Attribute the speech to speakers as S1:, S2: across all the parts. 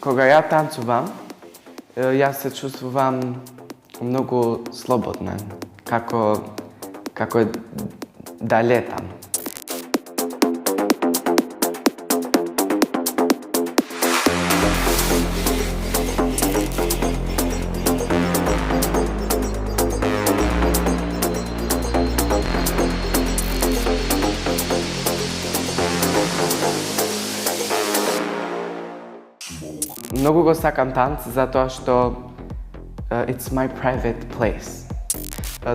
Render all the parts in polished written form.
S1: Кога ја танцувам, јас се чувствувам многу слободна, како да летам. Многу го сакам танц затоа што it's my private place.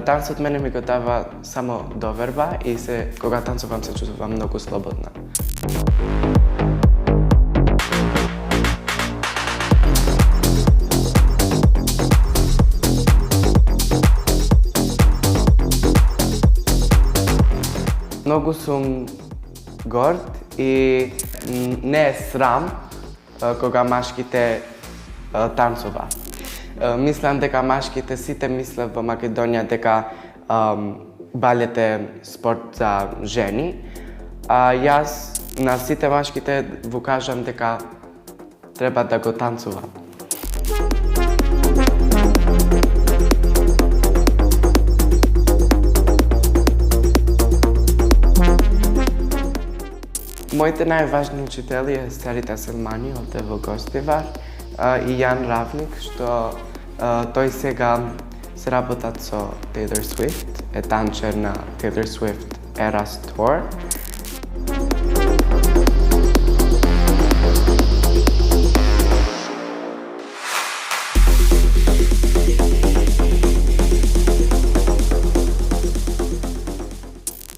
S1: Танцот мене ми го дава само доверба и кога танцувам се чувствувам многу слободна. Многу сум горд и не е срам кога машките танцуваат. Мислам дека машките сите мислат во Македонија дека балет е спорт за жени, а јас на сите машките ву кажам дека треба да го танцуваат. Моите најважни учители е Старита Селмани овде во Гостивар и Јан Равник, што тој сега се работат со Taylor Swift, е танчер на Taylor Swift Eras Tour.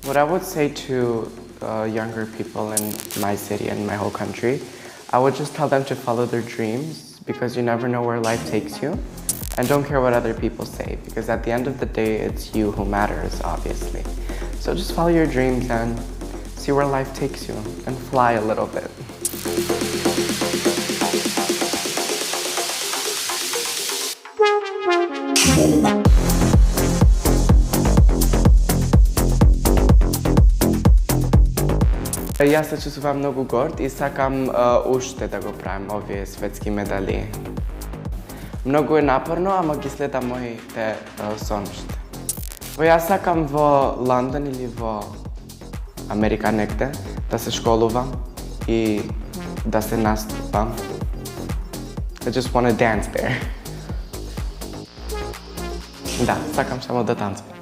S1: What I would say to younger people in my city and my whole country, I would just tell them to follow their dreams because you never know where life takes you. And don't care what other people say because at the end of the day, it's you who matters, obviously. So just follow your dreams and see where life takes you and fly a little bit. Јас се чувствувам многу горд и сакам уште да го правам овие светски медали. Многу е напорно, ама ги следам моите соништа. Јас сакам во Лондон или во Америка негде да се школувам и да се наступам. I just want to dance there. Да, сакам само да танцувам.